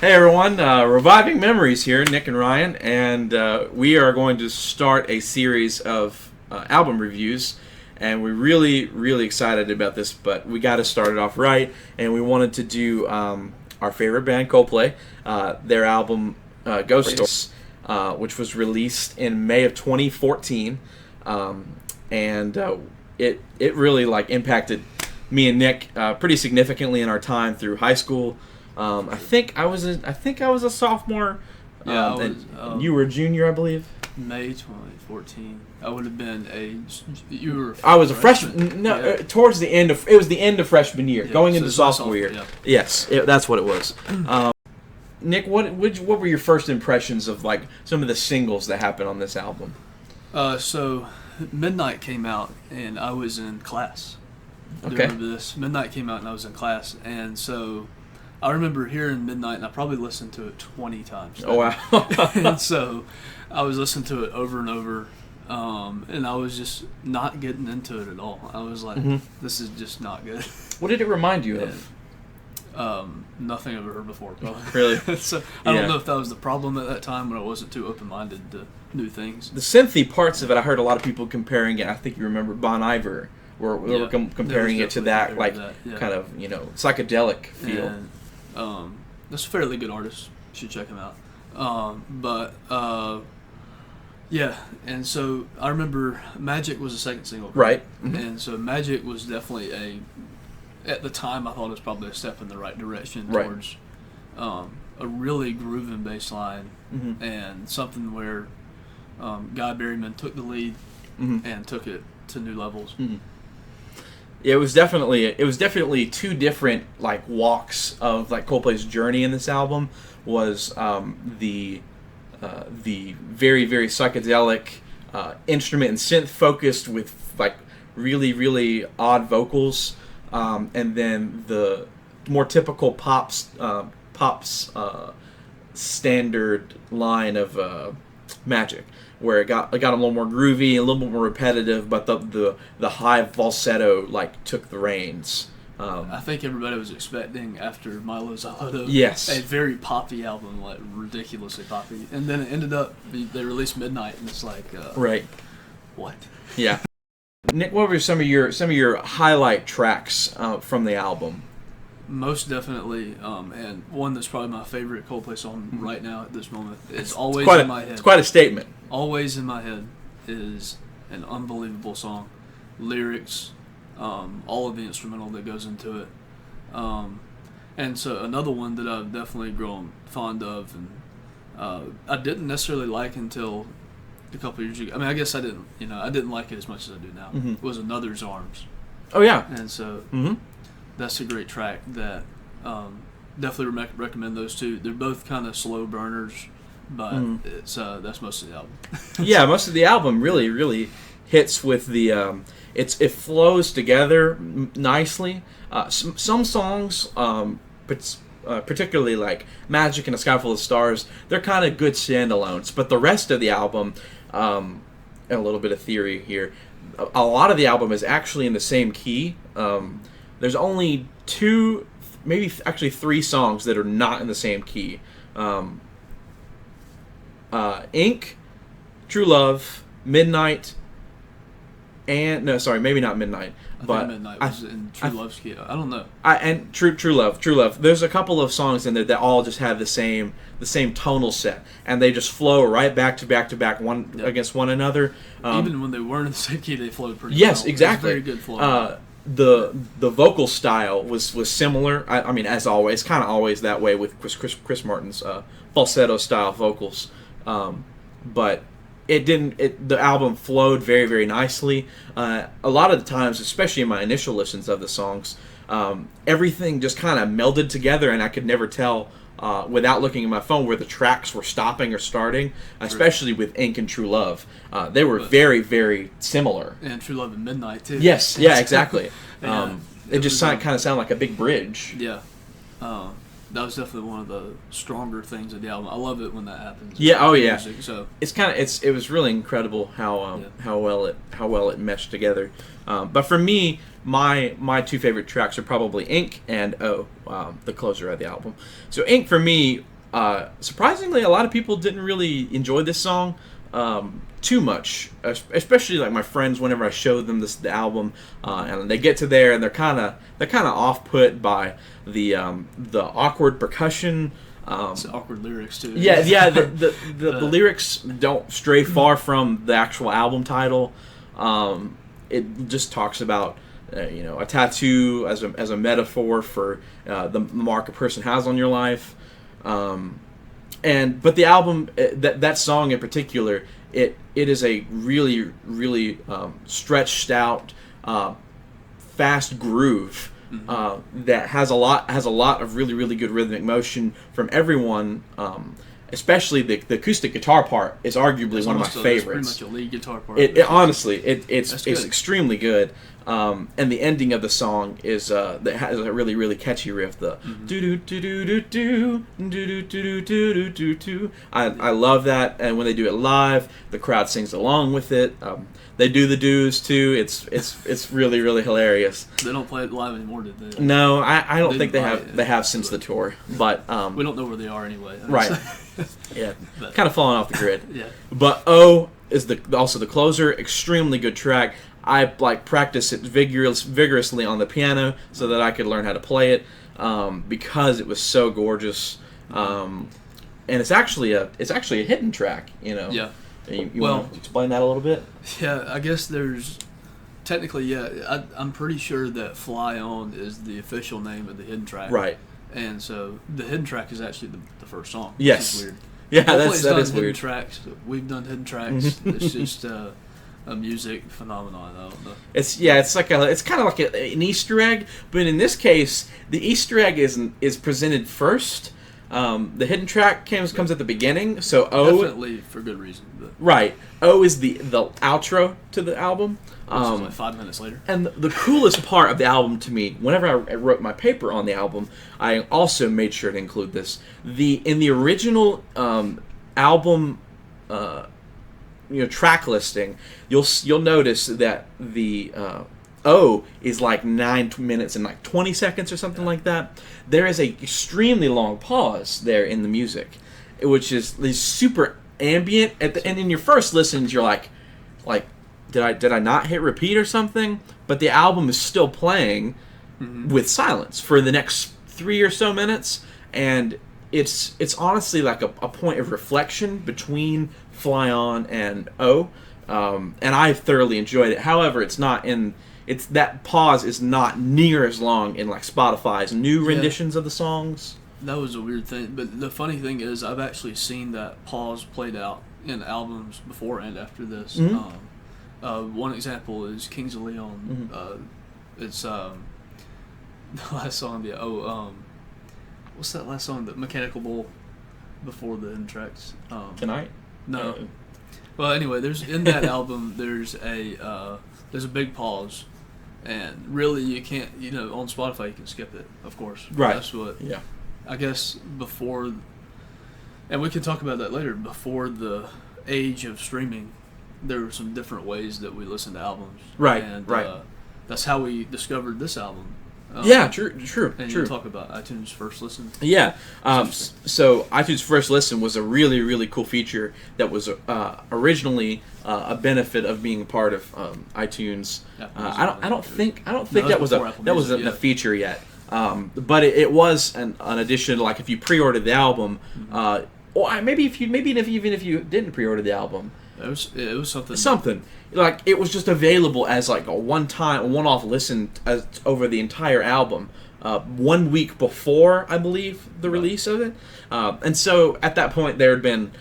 Hey everyone, Reviving Memories here, Nick and Ryan, and we are going to start a series of album reviews, and we're really excited about this, but we got to start it off right, and we wanted to do our favorite band, Coldplay, their album Ghost Stories, which was released in May of 2014, and it really impacted me and Nick pretty significantly in our time through high school. I think I was a sophomore. Yeah, and you were a junior, I believe. May 2014. I would have been you were. I was a freshman. No, yeah. Towards the end of it was the end of freshman year, Yeah, going so into sophomore year. Yeah. Yes, that's what it was. Nick, what were your first impressions of some of the singles that happened on this album? So Midnight came out and I was in class. Okay. Do you remember this? Midnight came out and I was in class, and so I remember hearing Midnight, and I probably listened to it 20 times. Oh, wow. And so I was listening to it over and over, and I was just not getting into it at all. I was like, This is just not good. What did it remind you of? Nothing I've ever heard before, probably. Really? So I don't know if that was the problem at that time when I wasn't too open-minded to new things. The synthy parts of it, I heard a lot of people comparing it. I think you remember Bon Iver, where we were comparing it to that, kind of, psychedelic feel. And, that's a fairly good artist. You should check him out. Yeah, and so I remember Magic was the second single. Right. Mm-hmm. And so Magic was definitely at the time I thought it was probably a step in the right direction towards a really grooving bass line and something where Guy Berryman took the lead and took it to new levels. Mm-hmm. It was definitely two different walks of Coldplay's journey in this album. Was the very psychedelic instrument and synth focused with really odd vocals, and then the more typical pop's standard line of Magic, where it got a little more groovy, a little bit more repetitive, but the high falsetto took the reins. I think everybody was expecting after Milo Zaloto a very poppy album, ridiculously poppy, and then it ended up they released Midnight, and it's right. What? Yeah. Nick, what were some of your highlight tracks from the album? Most definitely, and one that's probably my favorite Coldplay song right now at this moment is Always in My Head. It's quite a statement. Always in My Head is an unbelievable song. Lyrics, all of the instrumental that goes into it. And so another one that I've definitely grown fond of, and I didn't necessarily like until a couple years ago. I mean, I guess I didn't like it as much as I do now. Was Another's Arms. Oh, yeah. And so that's a great track that definitely recommend those two. They're both kind of slow burners, but that's most of the album. Yeah, most of the album really hits with the it flows together nicely. Some songs, particularly like Magic and A Sky Full of Stars, they're kind of good standalones. But the rest of the album, and a little bit of theory here, a lot of the album is actually in the same key. There's only two, maybe actually three songs that are not in the same key. Ink, True Love, Midnight, and maybe not Midnight. I think Midnight was in True Love's key. I don't know. And True Love. There's a couple of songs in there that all just have the same tonal set, and they just flow right back to back against one another. Even when they weren't in the same key, they flowed pretty well. Yes, exactly. Very good flow. The vocal style was similar. I mean, as always, kind of always that way with Chris Martin's falsetto style vocals, but it didn't. The album flowed very nicely. A lot of the times, especially in my initial listens of the songs, everything just kind of melded together, and I could never tell without looking at my phone where the tracks were stopping or starting. Especially with Ink and True Love, they were very similar. And True Love and Midnight too. Yes, yeah, exactly. It just kind of sounded like a big bridge. Yeah. That was definitely one of the stronger things of the album. I love it when that happens. Yeah, oh yeah. Music, so it was really incredible how well it meshed together. But for me, my two favorite tracks are probably Ink and the closer of the album. So Ink for me surprisingly, a lot of people didn't really enjoy this song too much, especially like my friends. Whenever I showed them the album, and they get to there and they're kind of off put by the awkward percussion. It's awkward lyrics too. Yeah. The lyrics don't stray far from the actual album title. It just talks about a tattoo as a metaphor for the mark a person has on your life. But the album, that song in particular, it is a really really stretched out, fast groove that has a lot of really really good rhythmic motion from everyone. Especially the acoustic guitar part is arguably one of my favorites. It's pretty much a lead guitar part. Honestly, it's extremely good. And the ending of the song is that has a really really catchy riff. The do do do do do do do do do do do. I love that, and when they do it live, the crowd sings along with it. They do the do's too. It's really really hilarious. They don't play it live anymore, did they? No, I don't think they have. They have since the tour, but we don't know where they are anyway. Right. Yeah, kind of falling off the grid. Yeah. But O is also the closer. Extremely good track. I practiced it vigorously on the piano so that I could learn how to play it, because it was so gorgeous. And it's actually a hidden track. Yeah. You want to explain that a little bit? Yeah, I guess there's technically, yeah. I'm pretty sure that "Fly On" is the official name of the hidden track. Right. And so the hidden track is actually the first song. Yes. Which is weird. Yeah, Coldplay's that done is hidden weird. Tracks. We've done hidden tracks. It's just a music phenomenon. I don't know. It's kind of like an Easter egg, but in this case, the Easter egg is presented first. The hidden track comes at the beginning, so O Definitely for good reason. But right. O is the outro to the album. which is like 5 minutes later. And the coolest part of the album to me, whenever I wrote my paper on the album, I also made sure to include this. In the original album track listing, you'll notice that the O is like 9 minutes and like 20 seconds or something like that. There is a extremely long pause there in the music, which is super ambient. And in your first listens, you're like, did I not hit repeat or something? But the album is still playing with silence for the next 3 or so minutes, and it's honestly like a point of reflection between Fly On and O, and I thoroughly enjoyed it. However, that pause is not near as long in like Spotify's new renditions of the songs. That was a weird thing, but the funny thing is I've actually seen that pause played out in albums before and after this. One example is Kings of Leon. It's the last song. What's that last song? The Mechanical Bull before the end tracks. Tonight? No. Well, anyway, in that album there's a big pause, and really you can't. On Spotify you can skip it, of course. Right. That's what. Yeah. I guess before, and we can talk about that later. Before the age of streaming, there were some different ways that we listened to albums. Right, and, right. That's how we discovered this album. True. And you talk about iTunes First Listen. Yeah. So iTunes First Listen was a really, really cool feature that was originally a benefit of being a part of iTunes. I don't think that was a feature yet. But it was an addition. Like if you pre-ordered the album, or maybe even if you didn't pre-order the album. It was something. Something like it was just available as like a one-off listen over the entire album, 1 week before I believe the release of it, and so at that point there had been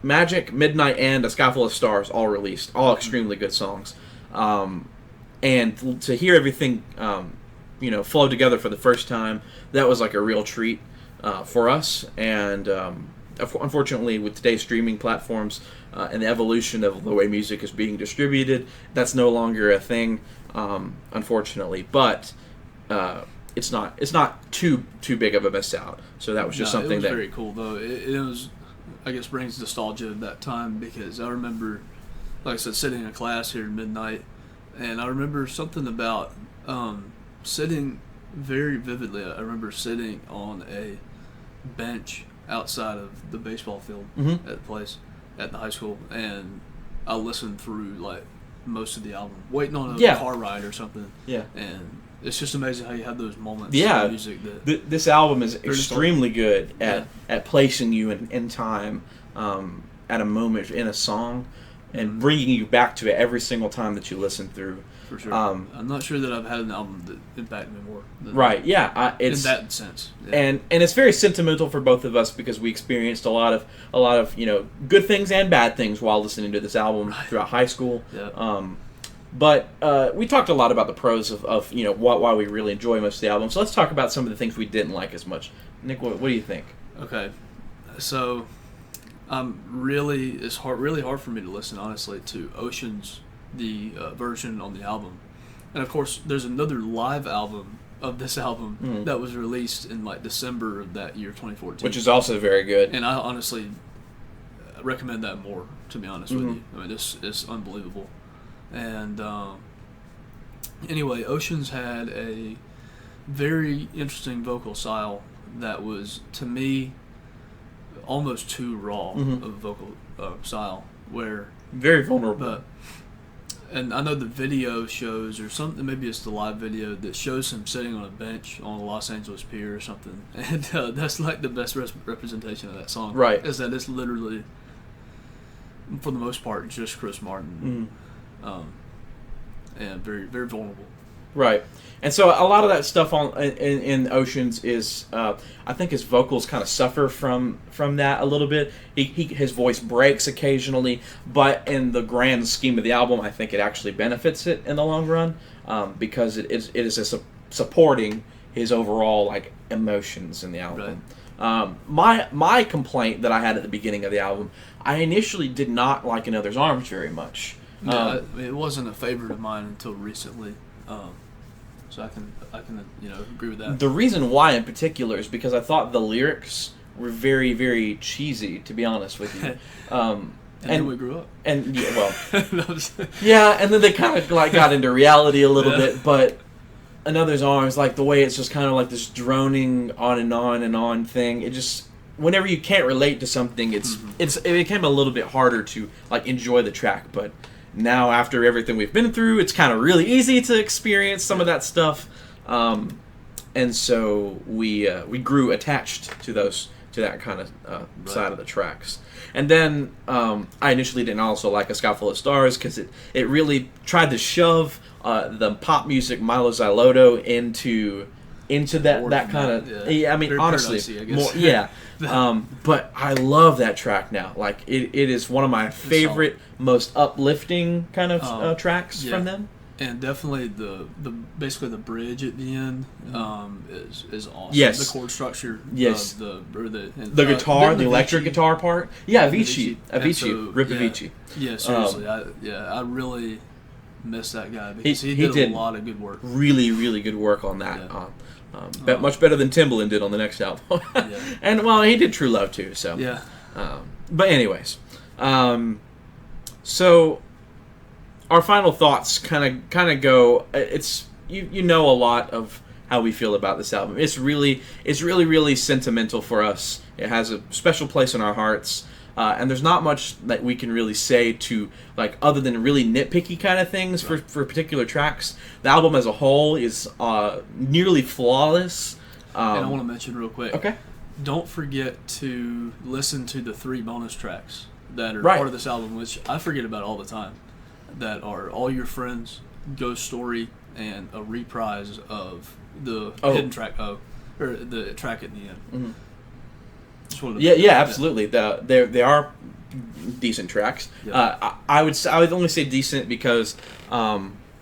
Magic, Midnight, and A Sky Full of Stars all released, all extremely good songs, and to hear everything flow together for the first time, that was like a real treat for us, and unfortunately with today's streaming platforms and the evolution of the way music is being distributed, that's no longer a thing, unfortunately. But it's not too big of a miss out. So that was just something it was very cool though. It was, I guess, brings nostalgia of that time, because I remember, like I said, sitting in class here at midnight, and I remember something about sitting very vividly. I remember sitting on bench outside of the baseball field Mm-hmm. at the place at the high school, and I listened through like most of the album, waiting on a Yeah. car ride or something. Yeah. And it's just amazing how you have those moments Yeah. in music that This album is Pretty extremely good Yeah. at placing you in time, at a moment in a song, and bringing you back to it every single time that you listen through. for sure. Um, I'm not sure that I've had an album that impacted me more than Right? Yeah. It's in that sense. Yeah. and it's very sentimental for both of us because we experienced a lot of good things and bad things while listening to this album throughout high school. Yeah. But we talked a lot about the pros of why we really enjoy most of the album. So let's talk about some of the things we didn't like as much. Nick, what do you think? Okay, so it's really hard for me to listen honestly to Oceans, the version on the album, and of course there's another live album of this album that was released in like December of that year, 2014, Which is also very good. and I honestly recommend that more. To be honest with you, I mean this is unbelievable, and anyway, Oceans had a very interesting vocal style that was, to me, almost too raw of a vocal style. Where, Very vulnerable. and I know the video shows, or something, maybe it's the live video that shows him sitting on a bench on a Los Angeles pier or something, and that's like the best representation of that song. Right. Is that it's literally, for the most part, just Chris Martin, and very very vulnerable. Right. And so a lot of that stuff in Oceans is, I think his vocals kind of suffer from that a little bit. His voice breaks occasionally, but in the grand scheme of the album, I think it actually benefits it in the long run, because it is supporting his overall like emotions in the album. Right. My complaint that I had at the beginning of the album, I initially did not like In Others' Arms very much. Yeah, it wasn't a favorite of mine until recently. So I can agree with that. The reason why in particular is because I thought the lyrics were very, very cheesy, to be honest with you. And then we grew up. And yeah, well, yeah, and then they kind of like got into reality a little bit, but In Others' Arms, like the way it's just kind of like this droning on and on thing. It just, whenever you can't relate to something, it became a little bit harder to like enjoy the track, but. Now, after everything we've been through, it's kind of really easy to experience some of that stuff, and so we grew attached to that kind of side of the tracks. And then I initially didn't also like A Sky Full of Stars because it really tried to shove the pop music Milo Xyloto into that kind of. Yeah, I mean, very honestly, I guess. more, but I love that track now. Like it is one of my favorite, most uplifting kind of tracks from them. And definitely basically the bridge at the end is awesome. Yes. The chord structure. Yes. The guitar, the electric guitar part. Yeah, Avicii, So, Rip Avicii. Yeah, seriously. I really miss that guy because he did a lot of good work. Really, really good work on that. Yeah. Much better than Timbaland did on the next album. And well, he did True Love too. So yeah. But anyways, so our final thoughts kind of go. It's you know a lot of how we feel about this album. It's really sentimental for us. It has a special place in our hearts. And there's not much that we can really say to, like, other than really nitpicky kind of things for particular tracks. The album as a whole is nearly flawless. And I want to mention real quick. Okay. Don't forget to listen to the 3 bonus tracks that are Right. part of this album, which I forget about all the time. That are All Your Friends, Ghost Story, and a reprise of the hidden track, or the track at the end. Mm-hmm. Yeah, Absolutely. They are decent tracks. Yeah. I would only say decent because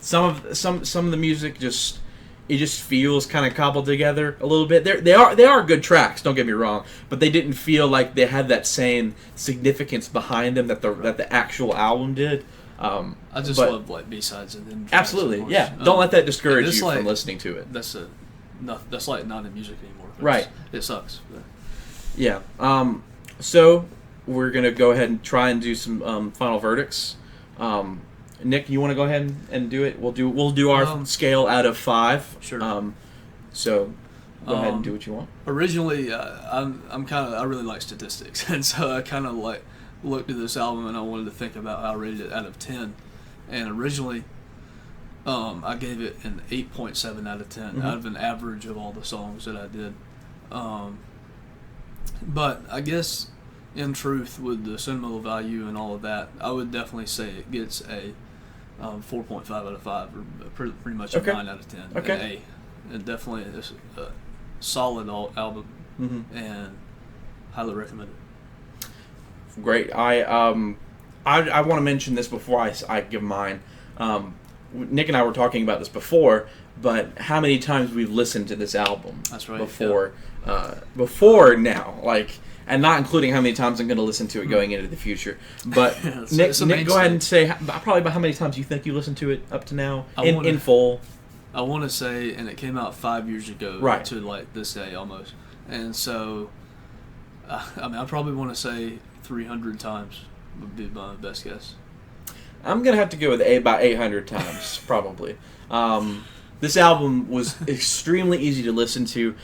some of the music just feels kind of cobbled together a little bit. They are good tracks. Don't get me wrong, but they didn't feel like they had that same significance behind them that the actual album did. I just love like B-sides and then tracks, absolutely, yeah. Don't let that discourage you like, from listening to it. That's like not in music anymore. Right. It sucks. But. Yeah. So we're gonna go ahead and try and do some final verdicts. Nick, you want to go ahead and do it? We'll do our scale out of 5. Sure. So Go ahead and do what you want. Originally, I really like statistics, and so I kind of like looked at this album and I wanted to think about how I rated it out of 10. And originally, I gave it an 8.7 out of 10 out of an average of all the songs that I did. But I guess, in truth, with the sentimental value and all of that, I would definitely say it gets a 4.5 out of 5, or pretty much a 9 out of 10. Okay. It definitely is a solid album, and highly recommend it. Great. I want to mention this before I give mine. Nick and I were talking about this before, but how many times we've listened to this album? That's right. Before now, and not including how many times I'm going to listen to it going into the future. But Nick, go ahead and say probably about how many times you think you listened to it up to now in full. I want to say, and it came out 5 years ago, right, to this day almost, and so I probably want to say 300 times would be my best guess. I'm gonna have to go with about 800 times probably. This album was extremely easy to listen to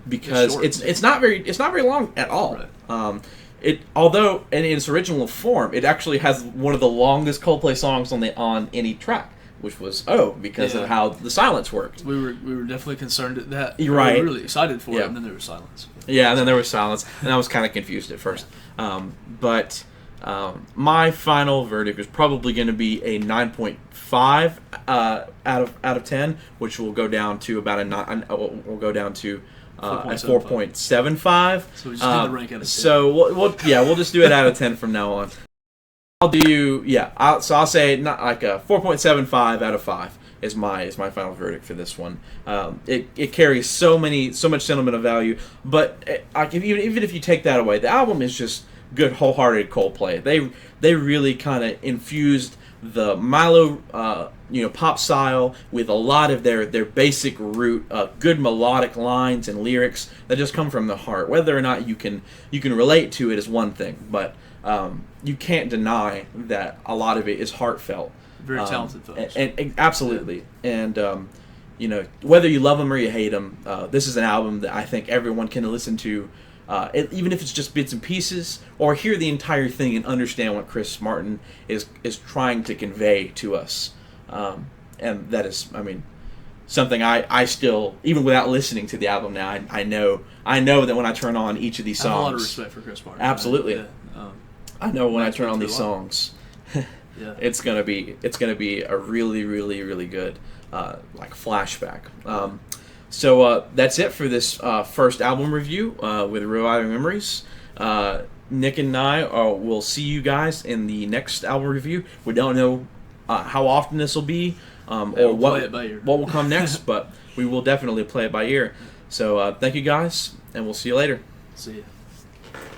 because it's not very long at all. Right. Although in its original form, it actually has one of the longest Coldplay songs on any track, which was because of how the silence worked. We were definitely concerned at that. You're right. We were really excited for it, and then there was silence. Yeah, and then there was silence, and I was kind of confused at first. But my final verdict was probably going to be a 9.5 out of 10, which will go down to about a 9. We'll go down to a 4.75. So we just do the rank out of 10. So we'll just do it out of 10 from now on. I'll say not like a 4.75 out of 5 is my final verdict for this one. It carries so much sentimental value, but even if you take that away, the album is just good, wholehearted Coldplay. They really kind of infused the Milo pop style with a lot of their basic root, good melodic lines and lyrics that just come from the heart. Whether or not you can relate to it is one thing, but you can't deny that a lot of it is heartfelt. Very talented folks. And absolutely. And whether you love them or you hate them, this is an album that I think everyone can listen to, even if it's just bits and pieces, or hear the entire thing and understand what Chris Martin is trying to convey to us. And that is, something I still, even without listening to the album now, I know that when I turn on each of these songs, I have a lot of respect for Chris Martin. Absolutely. I know when I turn on these songs, it's gonna be a really, really, really good flashback. So that's it for this first album review with Reviving Memories. Nick and I will see you guys in the next album review. We don't know how often this will be or what will come next, but we will definitely play it by ear. So thank you guys, and we'll see you later. See you.